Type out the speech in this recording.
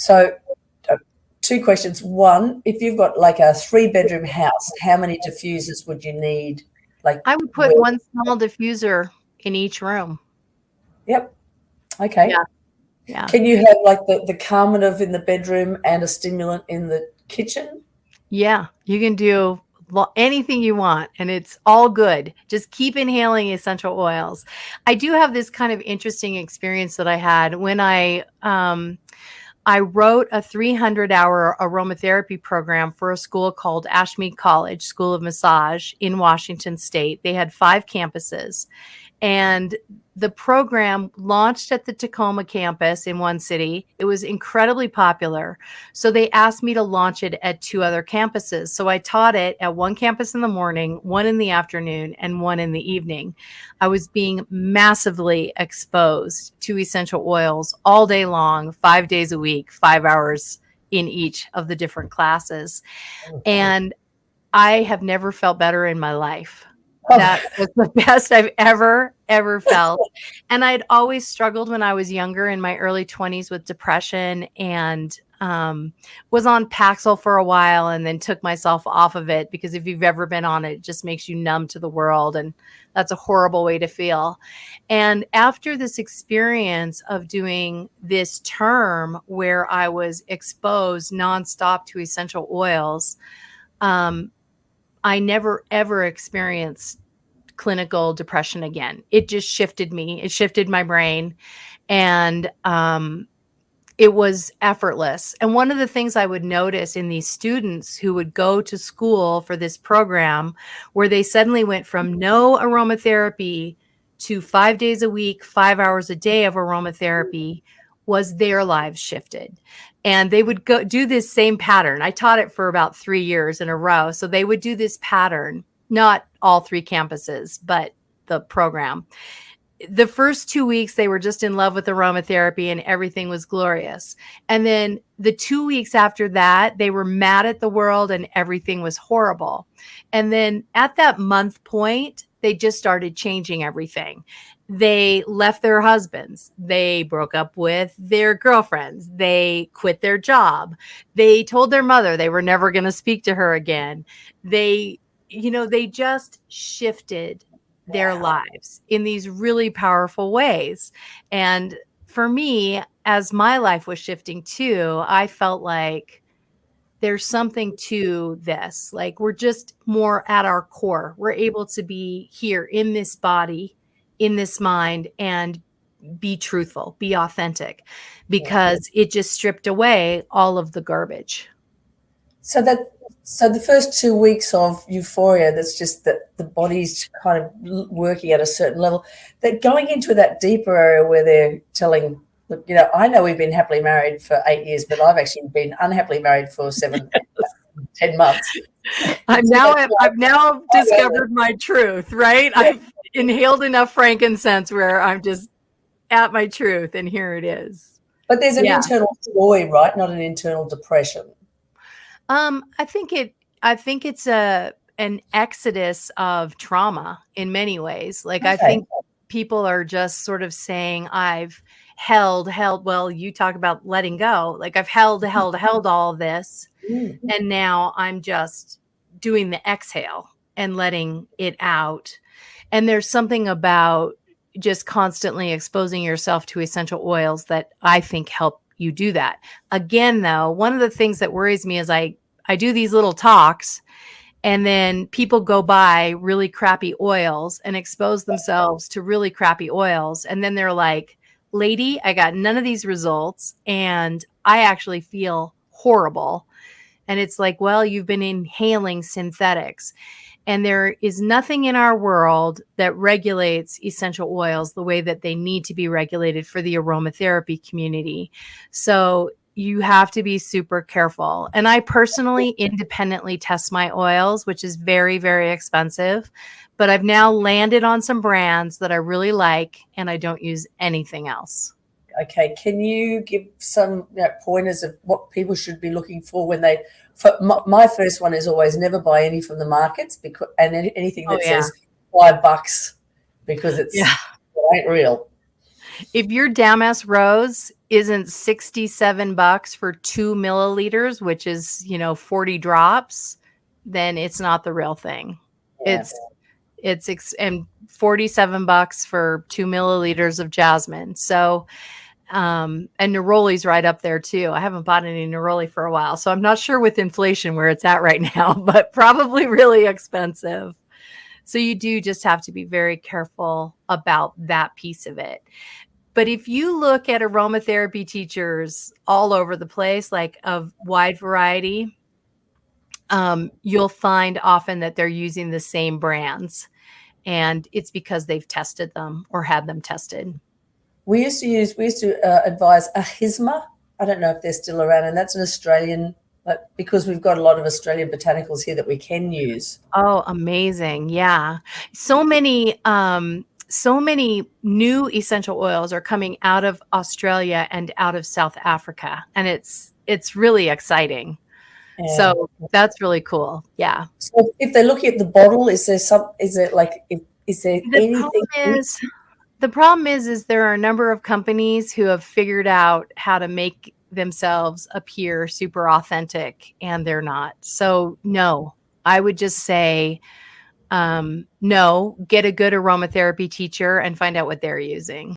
So two questions. One, if you've got like a 3-bedroom house, how many diffusers would you need? Like I would put one small diffuser in each room. Yep. Okay. Yeah. Can you have like the calmative in the bedroom and a stimulant in the kitchen? Yeah, you can do anything you want, and it's all good. Just keep inhaling essential oils. I do have this kind of interesting experience that I had when I wrote a 300-hour aromatherapy program for a school called Ashmead College School of Massage in Washington State. They had 5 campuses, and the program launched at the Tacoma campus in one city. It was incredibly popular. So they asked me to launch it at 2 other campuses. So I taught it at one campus in the morning, one in the afternoon, and one in the evening. I was being massively exposed to essential oils all day long, 5 days a week, 5 hours in each of the different classes. And I have never felt better in my life. That was the best I've ever felt. And I'd always struggled when I was younger in my early 20s with depression, and was on Paxil for a while and then took myself off of it, because if you've ever been on it, it just makes you numb to the world. And that's a horrible way to feel. And after this experience of doing this term where I was exposed nonstop to essential oils, I never, ever experienced clinical depression again. It just shifted me. It shifted my brain, and it was effortless. And one of the things I would notice in these students who would go to school for this program, where they suddenly went from no aromatherapy to 5 days a week, 5 hours a day of aromatherapy, was their lives shifted. And they would go do this same pattern. I taught it for about 3 years in a row. So they would do this pattern, not all 3 campuses, but the program. The first 2 weeks, they were just in love with aromatherapy and everything was glorious. And then the 2 weeks after that, they were mad at the world and everything was horrible. And then at that month point, they just started changing everything. They left their husbands. They broke up with their girlfriends. They quit their job. They told their mother they were never going to speak to her again. They just shifted their lives in these really powerful ways. And for me, as my life was shifting too, I felt like there's something to this. Like, we're just more at our core. We're able to be here in this body, in this mind, and be truthful, be authentic, because it just stripped away all of the garbage. So the first 2 weeks of euphoria, that's just that the body's kind of working at a certain level. They're going into that deeper area where they're telling, look, I know we've been happily married for 8 years, but I've actually been unhappily married for 10 months. I've now discovered my truth, right? I've inhaled enough frankincense where I'm just at my truth, and here it is. But there's an internal joy, right? Not an internal depression. I think it's an exodus of trauma in many ways. Like, I think people are just sort of saying, I've held, well, you talk about letting go. Like, I've held all of this. And now I'm just doing the exhale and letting it out. And there's something about just constantly exposing yourself to essential oils that I think help you do that. Again, though, one of the things that worries me is I do these little talks, and then people go buy really crappy oils and expose themselves to really crappy oils. And then they're like, lady, I got none of these results, and I actually feel horrible. And it's like, well, you've been inhaling synthetics. And there is nothing in our world that regulates essential oils the way that they need to be regulated for the aromatherapy community. So you have to be super careful. And I personally independently test my oils, which is very, very expensive. But I've now landed on some brands that I really like, and I don't use anything else. Okay, can you give some pointers of what people should be looking for when they? My first one is always never buy any from the markets, because anything that says $5, because it ain't real. If your Damask rose isn't $67 for 2 milliliters, which is, 40 drops, then it's not the real thing. Yeah. And $47 for 2 milliliters of jasmine. So, and neroli's right up there too. I haven't bought any neroli for a while, so I'm not sure with inflation where it's at right now, but probably really expensive. So you do just have to be very careful about that piece of it. But if you look at aromatherapy teachers all over the place, like of wide variety, you'll find often that they're using the same brands, and it's because they've tested them or had them tested. We used to advise 𝒂𝒐𝒄. I don't know if they're still around, and that's an Australian, because we've got a lot of Australian botanicals here that we can use. Oh, amazing. Yeah. So many new essential oils are coming out of Australia and out of South Africa, and it's really exciting. Yeah. So that's really cool. Yeah. So if they're looking at the bottle, is there anything? The problem is there are a number of companies who have figured out how to make themselves appear super authentic, and they're not. So no, I would just say, no, get a good aromatherapy teacher and find out what they're using.